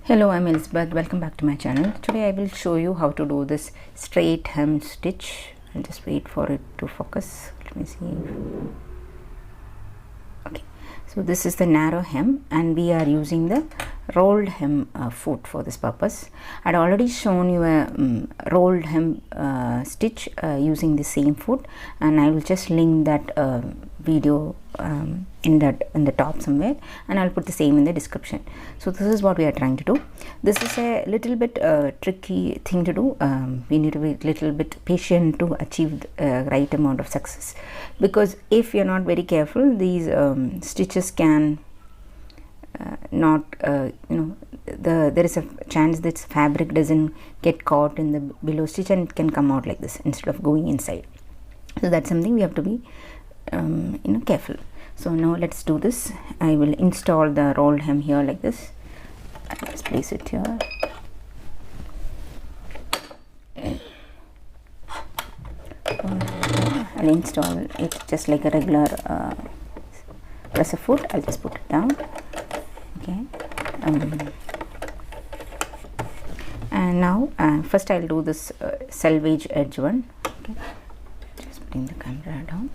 Hello, I'm Elizabeth. Welcome back to my channel. Today I will show you how to do this straight hem stitch. I'll just wait for it to focus. Let me see. Okay, so this is the narrow hem and we are using the rolled hem foot for this purpose. I'd already shown you a rolled hem stitch using the same foot, and I will just link that video in the top somewhere, and I'll put the same in the description. So this is what we are trying to do. This is a little bit tricky thing to do. We need to be a little bit patient to achieve the right amount of success, because if you're not very careful, these stitches can not there is a chance that fabric doesn't get caught in the below stitch and it can come out like this instead of going inside. So that's something we have to be careful. So now let's do this. I will install the rolled hem here like this. I'll just place it here. I'll install it just like a regular presser foot. I'll just put it down. Okay, and now first I'll do this selvage edge one. Okay, just bring the camera down.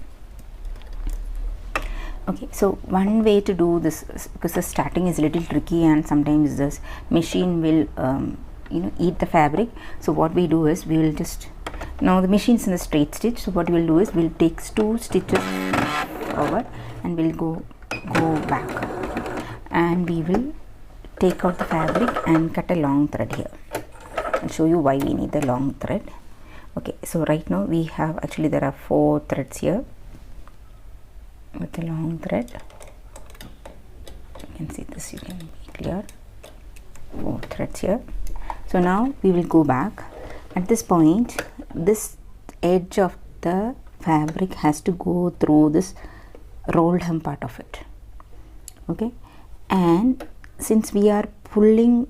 Okay, so one way to do this, because the starting is a little tricky and sometimes this machine will eat the fabric. So what we do is we will just, now the machine is in the straight stitch, so what we will do is we'll take 2 stitches forward and we'll go back, and we will take out the fabric and cut a long thread here. I'll show you why we need the long thread. Okay, so right now we have, actually there are 4 threads here with the long thread. You can see this, you can be clear, 4 threads here. So now we will go back. At this point, this edge of the fabric has to go through this rolled hem part of it. Okay, and since we are pulling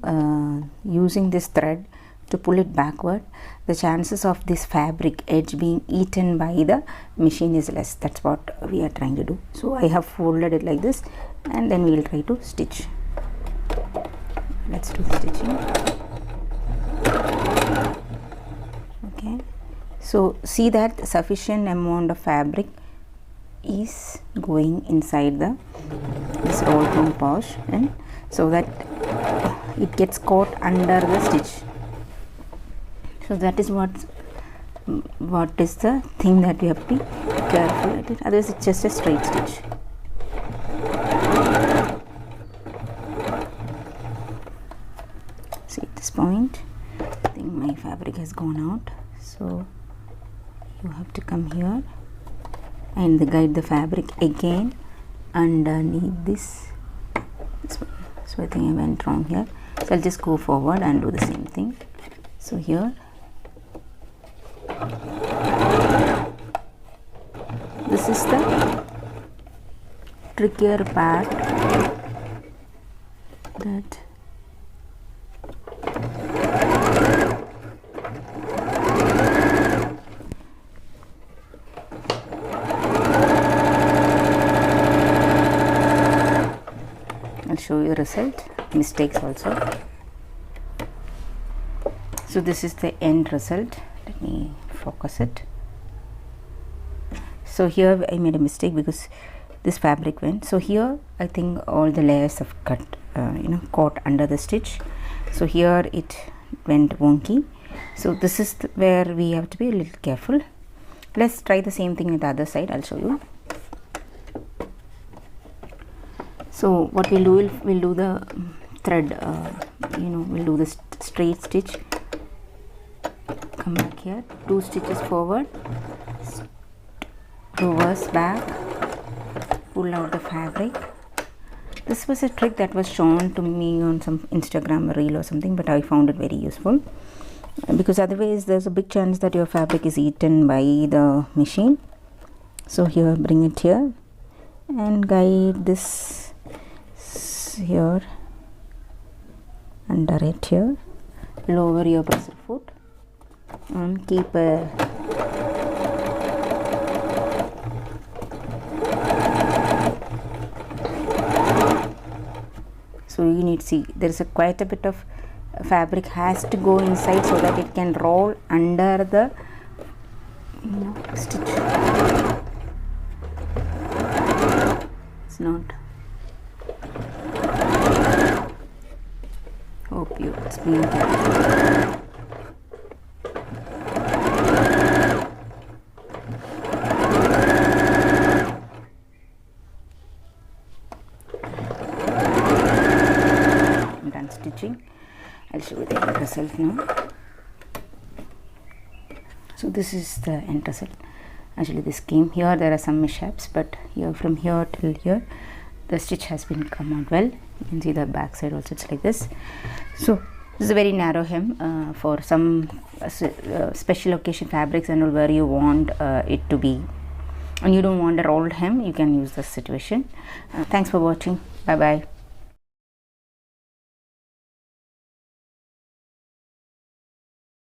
using this thread to pull it backward, the chances of this fabric edge being eaten by the machine is less. That's what we are trying to do. So I have folded it like this, and then we will try to stitch. Let's do the stitching. Okay, so see that sufficient amount of fabric is going inside this roll hem portion, so that it gets caught under the stitch. So that is what is the thing that we have to be careful at it. Otherwise it's just a straight stitch. See, at this point I think my fabric has gone out, so you have to come here and guide the fabric again underneath this one. So I think I went wrong here, so I'll just go forward and do the same thing. So here, this is the trickier part, that I'll show you result, mistakes also. So this is the end result. Let me focus it. So here I made a mistake because this fabric went. So here I think all the layers have caught under the stitch. So here it went wonky. So this is where we have to be a little careful. Let's try the same thing with the other side. I'll show you. So what we'll do, we'll do the thread, we'll do the straight stitch. Come back here, 2 stitches forward, reverse back, pull out the fabric. This was a trick that was shown to me on some Instagram reel or something, but I found it very useful, because otherwise there's a big chance that your fabric is eaten by the machine. So here, bring it here and guide this here, under it here, lower your presser foot and keep a So you need, see, there is a quite a bit of fabric has to go inside so that it can roll under the stitch. It's not. Hope you it's being captured. I'm done stitching. I'll show you the end result now. So this is the end result. Actually this came here, there are some mishaps, but here from here till here the stitch has been come out well. You can see the back side also, it's like this. So this is a very narrow hem for some special occasion fabrics and all where you want it to be and you don't want a rolled hem, you can use this situation. Thanks for watching. Bye bye.